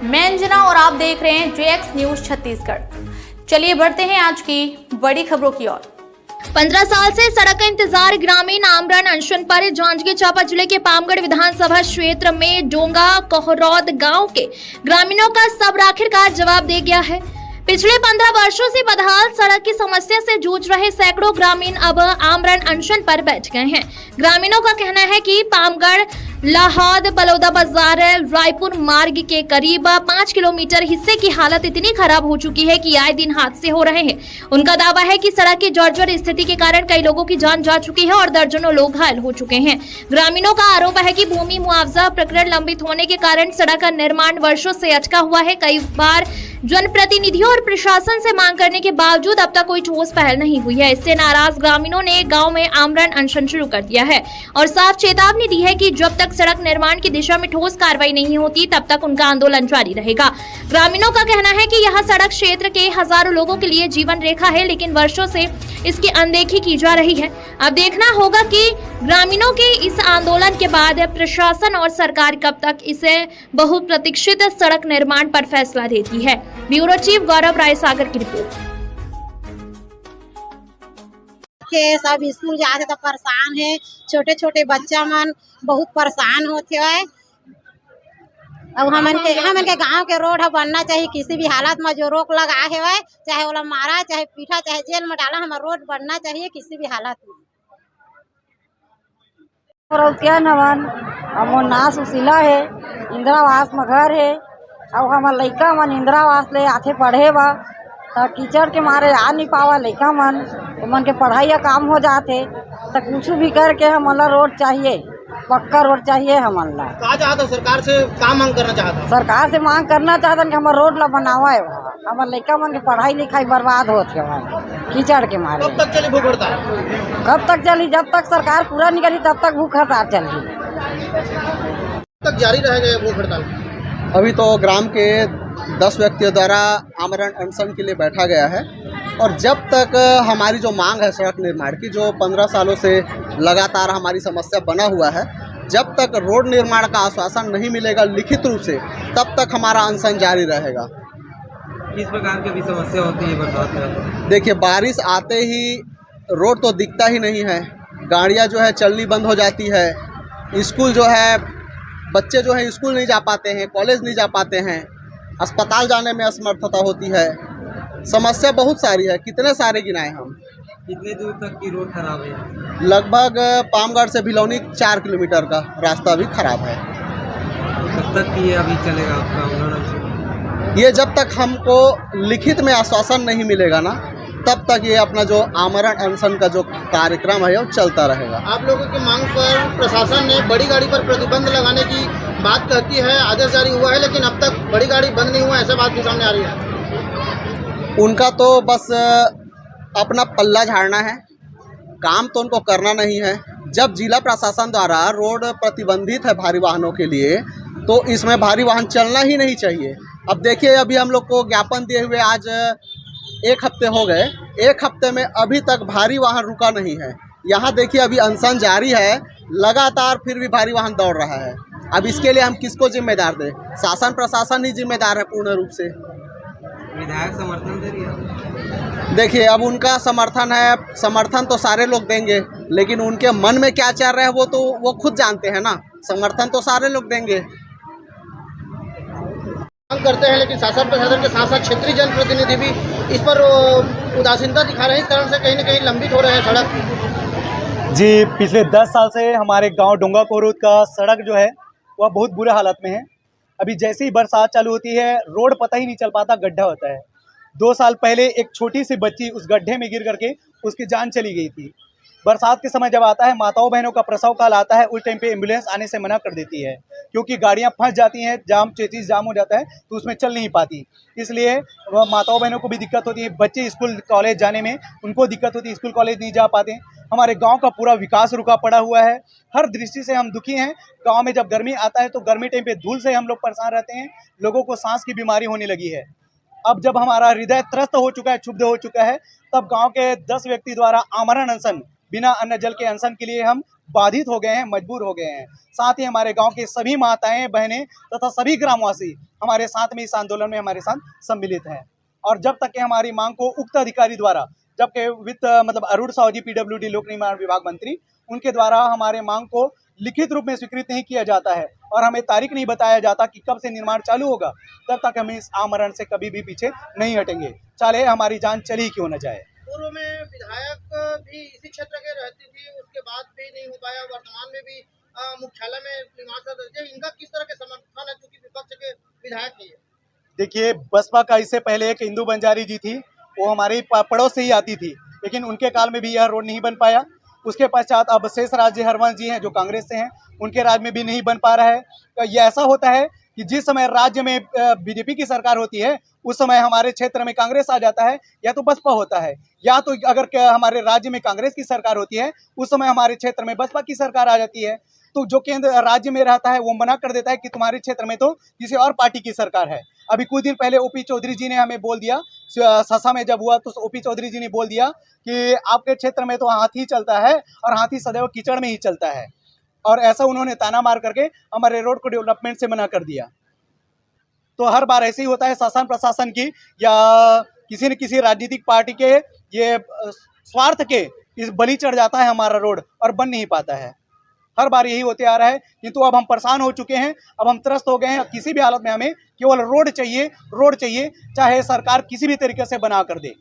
मैं अंजना और आप देख रहे हैं JX न्यूज छत्तीसगढ़। चलिए बढ़ते हैं आज की बड़ी खबरों की ओर। 15 साल से सड़क का इंतजार ग्रामीण आमरण अनशन पर जांजगीर चांपा जिले के पामगढ़ विधानसभा क्षेत्र में डोंगा कोहरौद गांव के ग्रामीणों का सब्र आखिरकार जवाब दे गया है। पिछले 15 वर्षों से बदहाल सड़क की समस्या से जूझ रहे सैकड़ों ग्रामीण अब आमरण अनशन पर बैठ गए हैं। ग्रामीणों का कहना है कि पामगढ़ लाहौद बलौदा बाजार रायपुर मार्ग के करीब 5 किलोमीटर हिस्से की हालत इतनी खराब हो चुकी है कि आए दिन हादसे हो रहे हैं। उनका दावा है कि सड़क की जर्जर स्थिति के कारण कई लोगों की जान जा चुकी है और दर्जनों लोग घायल हो चुके हैं। ग्रामीणों का आरोप है कि भूमि मुआवजा प्रकरण लंबित होने के कारण सड़क का निर्माण वर्षों से अटका हुआ है। कई बार जनप्रतिनिधियों और प्रशासन से मांग करने के बावजूद अब तक कोई ठोस पहल नहीं हुई है। इससे नाराज ग्रामीणों ने गांव में आमरण अनशन शुरू कर दिया है और साफ चेतावनी दी है कि जब तक सड़क निर्माण की दिशा में ठोस कार्रवाई नहीं होती तब तक उनका आंदोलन जारी रहेगा। ग्रामीणों का कहना है कि यह सड़क क्षेत्र के हजारों लोगों के लिए जीवन रेखा है, लेकिन वर्षों से इसकी अनदेखी की जा रही है। अब देखना होगा कि ग्रामीणों के इस आंदोलन के बाद प्रशासन और सरकार कब तक इसे बहुप्रतीक्षित सड़क निर्माण पर फैसला देती है। ब्यूरो चीफ गौरव राय सागर की रिपोर्ट। सब स्कूल जाते तो परेशान है, छोटे छोटे बच्चा मन बहुत परेशान होते है। अब हमन के गांव के रोड बनना चाहिए। किसी भी हालत में जो रोक लगा है, चाहे ओला मारा, चाहे पीटा, चाहे जेल में डाला, हमारा रोड बनना चाहिए किसी भी हालत में। क्या नवन हमर नाम सुशीला है, इंदिरावास में घर है। अब हमार लइका मन इंदिरावास ले आथे पढ़े बा, तो कीचड़ के मारे आ नहीं पावा लइका मन के पढ़ाई का काम हो जाते। तो कुछ भी करके हमला रोड चाहिए, पक्का रोड चाहिए। हमला कहा चाहता सरकार से काम मांग करना चाहता, सरकार से मांग करना चाहता कि हमार रोड ला बनावा है। हमार लइका मन के पढ़ाई लिखाई बर्बाद होती है कीचड़ के मारे। कब तक चली भूख हड़ताल? कब तक चली? जब तक सरकार पूरा नहीं करी तब तक भूख हड़ताल चली। तक जारी रहेगा भूख हड़ताल? अभी तो ग्राम के 10 व्यक्तियों द्वारा आमरण अनशन के लिए बैठा गया है और जब तक हमारी जो मांग है सड़क निर्माण की, जो 15 सालों से लगातार हमारी समस्या बना हुआ है, जब तक रोड निर्माण का आश्वासन नहीं मिलेगा लिखित रूप से, तब तक हमारा अनशन जारी रहेगा। किस प्रकार की भी समस्या होती है बरसात में? देखिए, बारिश आते ही रोड तो दिखता ही नहीं है, गाड़ियाँ जो है चलनी बंद हो जाती है, स्कूल जो है बच्चे जो है स्कूल नहीं जा पाते हैं, कॉलेज नहीं जा पाते हैं, अस्पताल जाने में असमर्थता होती है। समस्या बहुत सारी है, कितने सारे गिनाए हम। कितने दूर तक की रोड खराब है? लगभग पामगढ़ से भिलौनी 4 किलोमीटर का रास्ता भी खराब है। कब तक ये अभी चलेगा आपका आंदोलन? ये जब तक हमको लिखित में आश्वासन नहीं मिलेगा ना, तब तक ये अपना जो आमरण अनशन का जो कार्यक्रम है वो चलता रहेगा। आप लोगों की मांग पर प्रशासन ने बड़ी गाड़ी पर प्रतिबंध लगाने की बात कहती है, आदेश जारी हुआ है, लेकिन अब तक बड़ी गाड़ी बंद नहीं हुआ, ऐसा बात भी सामने आ रही है। उनका तो बस अपना पल्ला झाड़ना है, काम तो उनको करना नहीं है। जब जिला प्रशासन द्वारा रोड प्रतिबंधित है भारी वाहनों के लिए, तो इसमें भारी वाहन चलना ही नहीं चाहिए। अब देखिए, अभी हम लोग को ज्ञापन दिए हुए आज 1 हफ्ते हो गए, 1 हफ्ते में अभी तक भारी वाहन रुका नहीं है। यहाँ देखिए, अभी अनशन जारी है लगातार, फिर भी भारी वाहन दौड़ रहा है। अब इसके लिए हम किसको जिम्मेदार दें? शासन प्रशासन ही जिम्मेदार है पूर्ण रूप से। विधायक समर्थन दे रही है? देखिए, अब उनका समर्थन है, समर्थन तो सारे लोग देंगे, लेकिन उनके मन में क्या चल रहा है वो खुद जानते हैं ना। समर्थन तो सारे लोग देंगे। मांग करते हैं, लेकिन शासन प्रशासन के साथ साथ क्षेत्रीय जनप्रतिनिधि भी इस पर उदासीनता दिखा रहे हैं। इस कारण से कहीं न कहीं लंबित हो रहे हैं सड़क। जी, पिछले 10 साल से हमारे गांव डोंगा कोहरौद का सड़क जो है वह बहुत बुरे हालत में है। अभी जैसे ही बरसात चालू होती है, रोड पता ही नहीं चल पाता, गड्ढा होता है। 2 साल पहले एक छोटी सी बच्ची उस गड्ढे में गिर करके उसकी जान चली गई थी। बरसात के समय जब आता है, माताओं बहनों का प्रसव काल आता है, उस टाइम पे एम्बुलेंस आने से मना कर देती है, क्योंकि गाड़ियां फंस जाती हैं, चेचिस जाम हो जाता है, तो उसमें चल नहीं पाती। इसलिए वह माताओं बहनों को भी दिक्कत होती है, बच्चे स्कूल कॉलेज जाने में उनको दिक्कत होती है, स्कूल कॉलेज नहीं जा पाते। हमारे गांव का पूरा विकास रुका पड़ा हुआ है। हर दृष्टि से हम दुखी हैं। गांव में जब गर्मी आता है तो गर्मी टाइम पे धूल से हम लोग परेशान रहते हैं, लोगों को सांस की बीमारी होने लगी है। अब जब हमारा हृदय त्रस्त हो चुका है, क्षुब्ध हो चुका है, तब गांव के 10 व्यक्ति द्वारा आमरण अनशन, बिना अन्न जल के अनशन के लिए हम बाधित हो गए हैं, मजबूर हो गए हैं। साथ ही हमारे गांव के सभी माताएं, बहनें तथा सभी ग्रामवासी हमारे साथ में इस आंदोलन में हमारे साथ सम्मिलित हैं। और जब तक कि हमारी मांग को उक्त अधिकारी द्वारा, जबकि वित्त मतलब अरुण साहू जी PWD लोक निर्माण विभाग मंत्री, उनके द्वारा हमारे मांग को लिखित रूप में स्वीकृत नहीं किया जाता है और हमें तारीख नहीं बताया जाता कि कब से निर्माण चालू होगा, तब तक हम इस आमरण से कभी भी पीछे नहीं हटेंगे, चाहे हमारी जान चली क्यों न जाए। पूर्व में विधायक भी इसी क्षेत्र के रहती थी, उसके बाद भी नहीं हो पाया। वर्तमान में भी मुख्यालय में निर्माण, इनका किस तरह के समर्थन है, क्योंकि विपक्ष के विधायक ही है? देखिए, बसपा का इससे पहले एक इंदू बंजारी जी थी, वो हमारे पड़ोस से ही आती थी, लेकिन उनके काल में भी यह रोड नहीं बन पाया। उसके पश्चात अब शेष राज्य हरवंश जी हैं जो कांग्रेस से हैं, उनके राज्य में भी नहीं बन पा रहा है। तो ये ऐसा होता है कि जिस समय राज्य में बीजेपी की सरकार होती है, उस समय हमारे क्षेत्र में कांग्रेस आ जाता है, या तो बसपा होता है, या तो अगर हमारे राज्य में कांग्रेस की सरकार होती है, उस समय हमारे क्षेत्र में बसपा की सरकार आ जाती है। तो जो केंद्र राज्य में रहता है वो मना कर देता है कि तुम्हारे क्षेत्र में तो किसी और पार्टी की सरकार है। अभी कुछ दिन पहले OP चौधरी जी ने हमें बोल दिया, ससा में जब हुआ तो OP चौधरी जी ने बोल दिया कि आपके क्षेत्र में तो हाथी चलता है और हाथी सदैव कीचड़ में ही चलता है, और ऐसा उन्होंने ताना मार करके हमारे रोड को डेवलपमेंट से मना कर दिया। तो हर बार ऐसे ही होता है, शासन प्रशासन की या किसी न किसी राजनीतिक पार्टी के ये स्वार्थ के इस बलि चढ़ जाता है हमारा रोड और बन नहीं पाता है। हर बार यही होते आ रहा है, किंतु अब हम परेशान हो चुके हैं, अब हम त्रस्त हो गए हैं। किसी भी हालत में हमें केवल रोड चाहिए, चाहे सरकार किसी भी तरीके से बना कर दे।